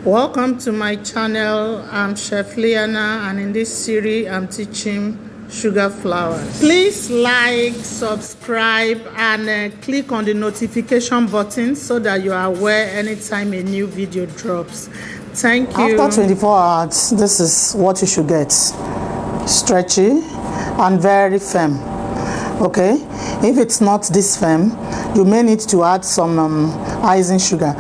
Welcome to my channel. I'm Chef Liana, and in this series I'm teaching sugar flowers. Please like, subscribe, and click on the notification button so that you are aware anytime a new video drops. Thank you. After 24 hours, this is what you should get. Stretchy and very firm. Okay, if it's not this firm, you may need to add some icing sugar,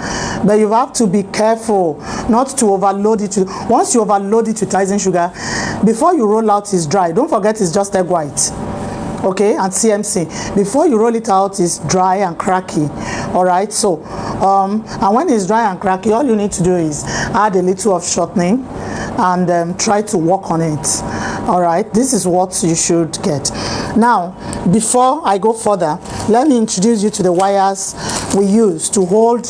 but you have to be careful not to overload it. Once you overload it with icing sugar, before you roll out, it's dry. Don't forget, it's just egg white. Okay, and CMC. Before you roll it out, it's dry and cracky. All right, so and when it's dry and cracky, all you need to do is add a little of shortening and try to work on it. All right, this is what you should get. Now, before I go further, let me introduce you to the wires we use to hold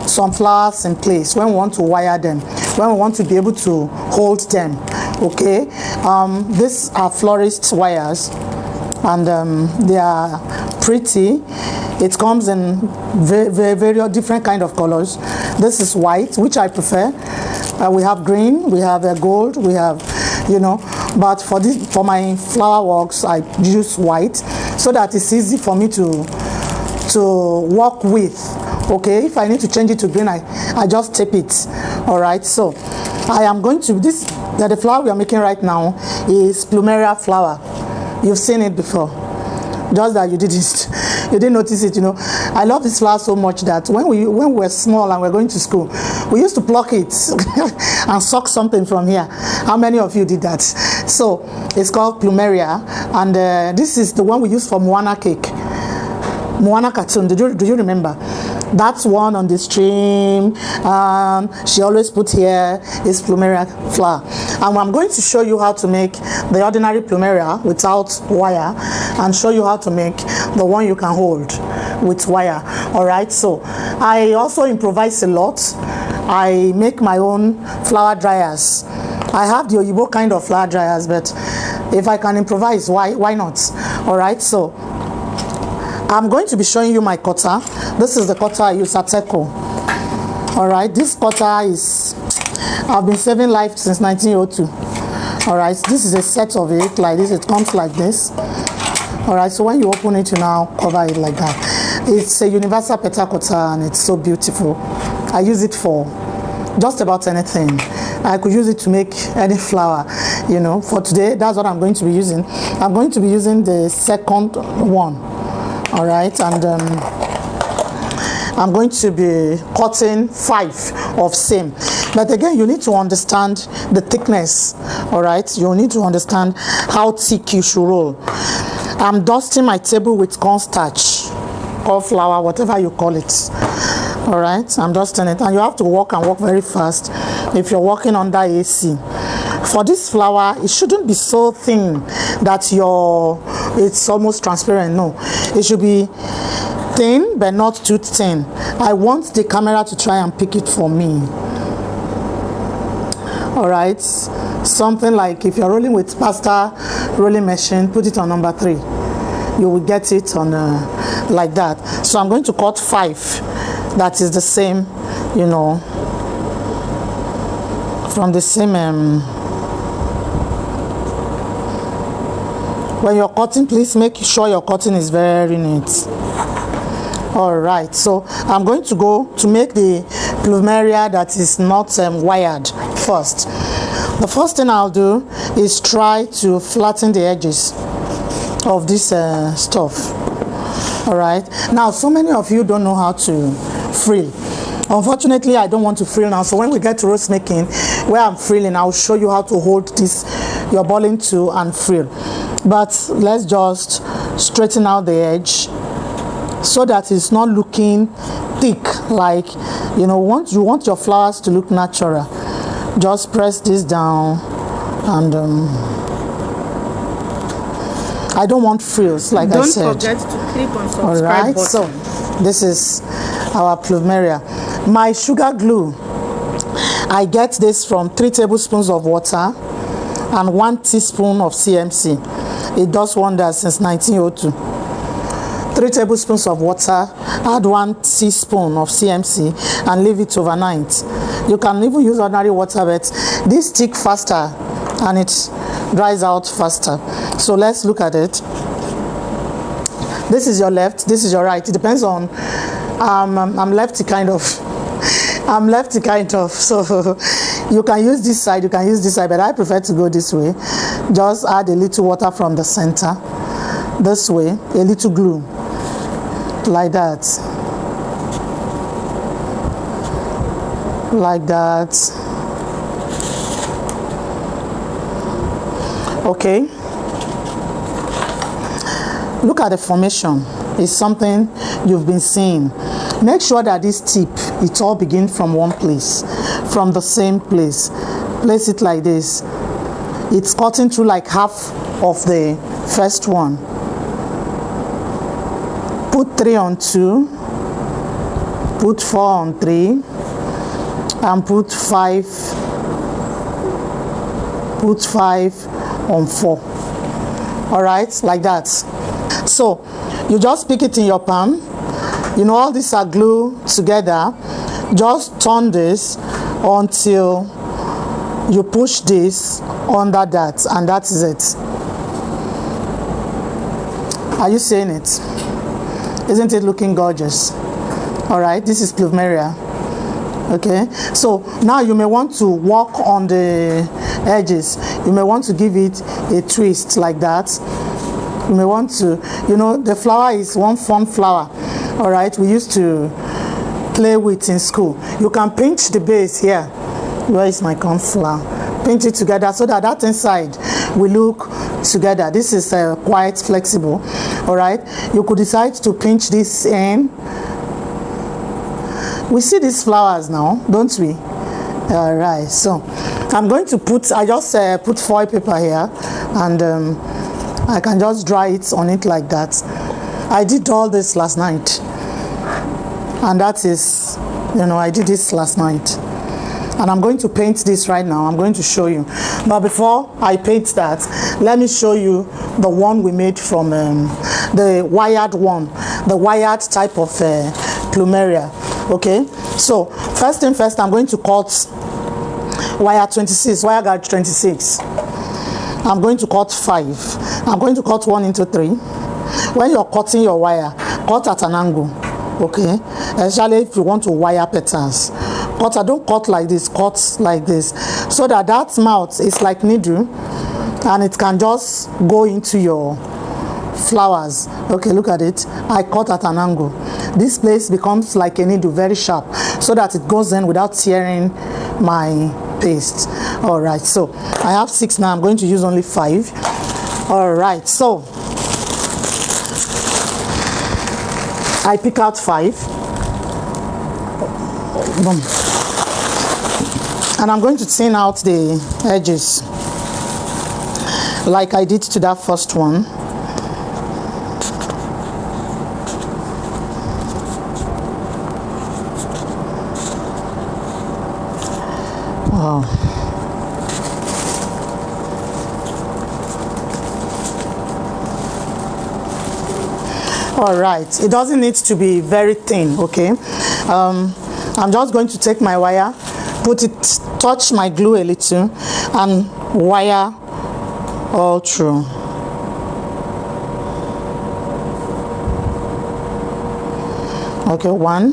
some flowers in place when we want to wire them, when we want to be able to hold them. Okay, these are florist wires, and they are pretty. It comes in very different kind of colors. This is white, which I prefer. We have green, we have gold, we have, but for my flower works, I use white so that it's easy for me to work with. Okay, if I need to change it to green, I just tape it. All right, so I am going to the flower we are making right now is Plumeria flower. You've seen it before, just that you didn't notice it. I love this flower so much that when we were small and we were going to school, we used to pluck it and suck something from here. How many of you did that? So it's called Plumeria, and this is the one we use for Moana cake, Moana cartoon. Do you remember? That's one on the stream. She always put here is Plumeria flower, and I'm going to show you how to make the ordinary Plumeria without wire, and show you how to make the one you can hold with wire. All right, so I also improvise a lot. I make my own flower dryers. I have the Oyibo kind of flower dryers, but if I can improvise, why not? All right, so I'm going to be showing you my cutter. This is the cutter I use at Eco. All right, this cutter I've been saving life since 1902. All right, this is a set of it like this. It comes like this. All right, so when you open it, you now cover it like that. It's a universal petal cutter, and it's so beautiful. I use it for just about anything. I could use it to make any flower. For today, that's what I'm going to be using. I'm going to be using the second one. All right, and I'm going to be cutting 5 of same. But again, you need to understand the thickness. All right, you need to understand how thick you should roll. I'm dusting my table with cornstarch or flour, whatever you call it. All right, I'm dusting it, and you have to work very fast if you're working under AC. For this flower, it shouldn't be so thin that it's almost transparent. No, it should be thin but not too thin. I want the camera to try and pick it for me. All right, something like if you're rolling with pasta rolling machine, put it on number 3. You will get it on like that. So I'm going to cut 5 that is the same, from the same. When you're cutting, please make sure your cutting is very neat. All right, so I'm going to go to make the Plumeria that is not wired first. The first thing I'll do is try to flatten the edges of this stuff. All right, now so many of you don't know how to frill. Unfortunately, I don't want to frill now, so when we get to rose making where I'm frilling, I'll show you how to hold this, your balling to, and frill. But let's just straighten out the edge so that it's not looking thick. Like, you want your flowers to look natural. Just press this down, and I don't want frills, like I said. Don't forget to click on subscribe all right, button. So this is our Plumeria. My sugar glue, I get this from 3 tablespoons of water and 1 teaspoon of CMC. It does wonders since 1902. 3 tablespoons of water, add 1 teaspoon of CMC and leave it overnight. You can even use ordinary water, but this stick faster and it dries out faster. So let's look at it. This is your left, this is your right. It depends on I'm lefty kind of. I'm lefty kind of, so you can use this side, you can use this side, but I prefer to go this way. Just add a little water from the center, this way, a little glue, like that, like that. Okay, look at the formation. It's something you've been seeing. Make sure that this tip, it all begins from one place, from the same place. Place it like this. It's cutting through like half of the first one. Put 3 on 2, put 4 on 3, and put 5 on 4. All right, like that. So you just pick it in your palm. You know, all these are glued together. Just turn this until you push this under that, and that is it. Are you seeing it? Isn't it looking gorgeous? All right, this is Plumeria. Okay, so now you may want to work on the edges. You may want to give it a twist like that. You may want to, you know, the flower is one fun flower. All right, we used to play with in school. You can pinch the base here. Where is my corn flower? Pinch it together so that that inside will look together. This is quite flexible. All right, you could decide to pinch this in. We see these flowers now, don't we? All right, so I'm going to put, I just put foil paper here, and I can just dry it on it like that. I did all this last night, and that is, you know, I did this last night, and I'm going to paint this right now. I'm going to show you, but before I paint that, let me show you the one we made from the wired one, the wired type of Plumeria. Okay, so first thing first, I'm going to cut wire 26, wire gauge 26. I'm going to cut 5. I'm going to cut 1 into 3. When you're cutting your wire, cut at an angle. Okay, especially if you want to wire petals. Don't cut like this, cut like this, so that that mouth is like needle, and it can just go into your flowers. Okay, look at it. I cut at an angle. This place becomes like a needle, very sharp, so that it goes in without tearing my paste. All right, so I have 6 now. I'm going to use only 5. All right, so I pick out 5. Boom. And I'm going to thin out the edges like I did to that first one. Wow. All right, it doesn't need to be very thin. Okay, I'm just going to take my wire, put it, touch my glue a little, and wire all through. Okay, 1,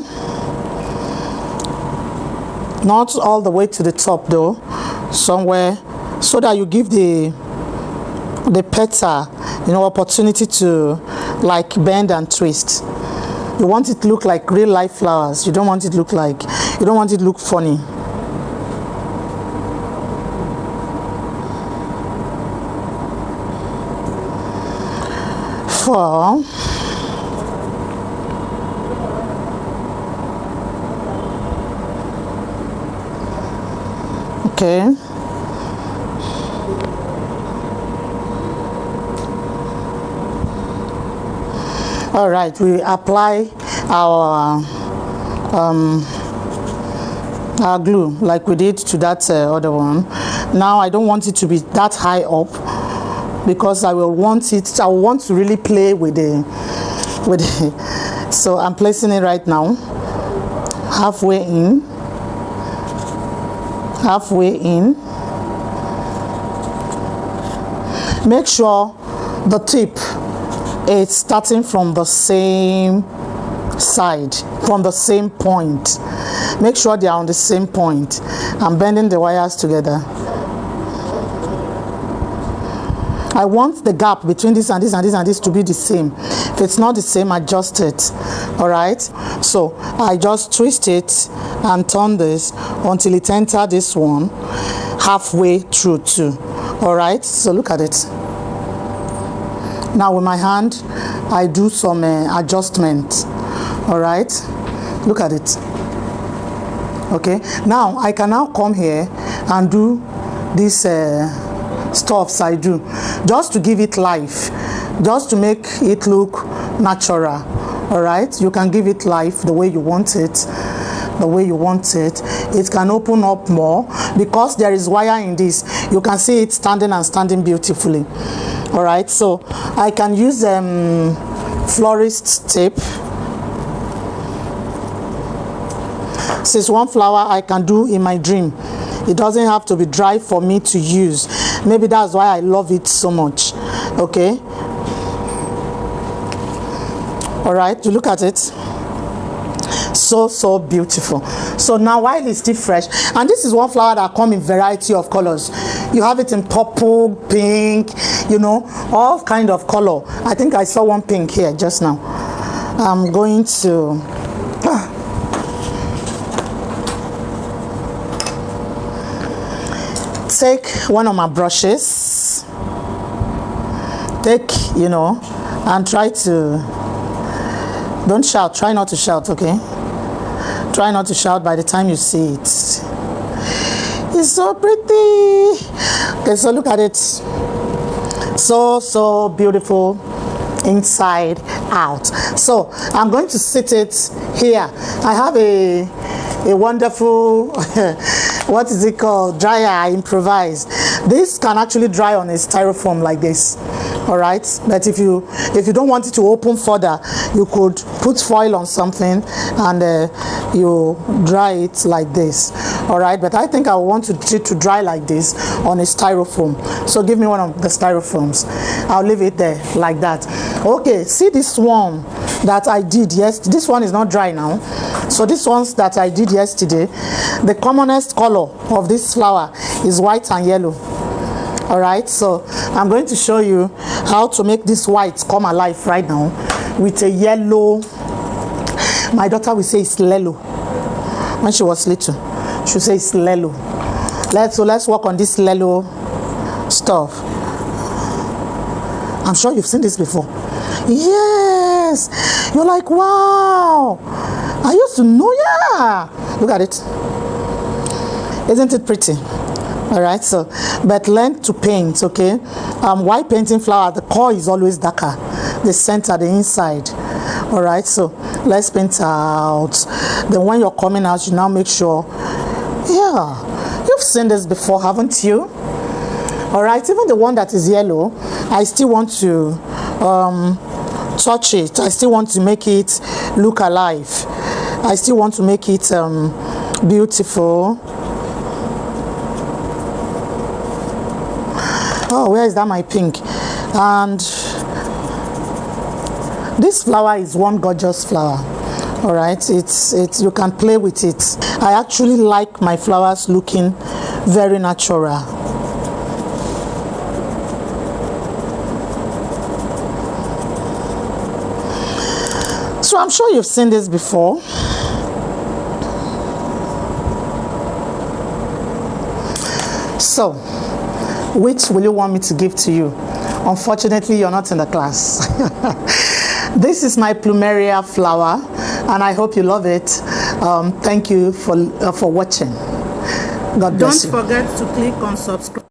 not all the way to the top though, somewhere, so that you give the petal, you know, opportunity to like bend and twist. You want it to look like real life flowers. You don't want it to look like, you don't want it to look funny. For okay. All right, we apply our glue like we did to that other one. Now I don't want it to be that high up, because I will want to really play with the so I'm placing it right now halfway in. halfway in. Make sure the tip is starting from the same side, from the same point. Make sure they are on the same point. I'm bending the wires together. I want the gap between this and this and this and this to be the same. If it's not the same, adjust it. All right, so I just twist it and turn this until it enters this one halfway through too. All right, so look at it. Now with my hand I do some adjustment. All right, look at it. Okay, now I can now come here and do this stuffs I do just to give it life, just to make it look natural. All right, you can give it life the way you want it, the way you want it. It can open up more because there is wire in this. You can see it standing and standing beautifully. All right, so I can use florist tape. This is one flower I can do in my dream. It doesn't have to be dry for me to use. Maybe that's why I love it so much. Okay, all right, you look at it, so beautiful. So now while it's still fresh, and this is one flower that comes in variety of colors. You have it in purple, pink, you know, all kind of color. I think I saw one pink here just now. I'm going to take one of my brushes, you know, and try to, don't shout, try not to shout, okay? Try not to shout by the time you see it. It's so pretty. Okay, so look at it. So beautiful inside out. So I'm going to sit it here. I have a wonderful what is it called, dryer I improvised. This can actually dry on a styrofoam like this. All right, but if you don't want it to open further, you could put foil on something and you dry it like this. All right, but I think I want it to dry like this on a styrofoam. So give me one of the styrofoams. I'll leave it there like that. Okay, see this one that I did yesterday. This one is not dry now. So these ones that I did yesterday, the commonest color of this flower is white and yellow. All right, so I'm going to show you how to make this white come alive right now with a yellow. My daughter will say it's lello. When she was little, she would say it's lello. Let's work on this lello stuff. I'm sure you've seen this before. Yes, you're like, wow, I used to know. Yeah, look at it. Isn't it pretty? All right, so but learn to paint. Okay, while painting flower, the core is always darker, the center, the inside. All right, so let's paint out. Then when you're coming out, you now make sure, yeah, you've seen this before, haven't you? All right, even the one that is yellow, I still want to touch it. I still want to make it look alive. I still want to make it beautiful. Oh, where is that my pink? And this flower is one gorgeous flower. All right, it's you can play with it. I actually like my flowers looking very natural. So I'm sure you've seen this before. So which will you want me to give to you? Unfortunately, you're not in the class. This is my Plumeria flower, and I hope you love it. Thank you for watching. God bless you. Don't forget to click on subscribe.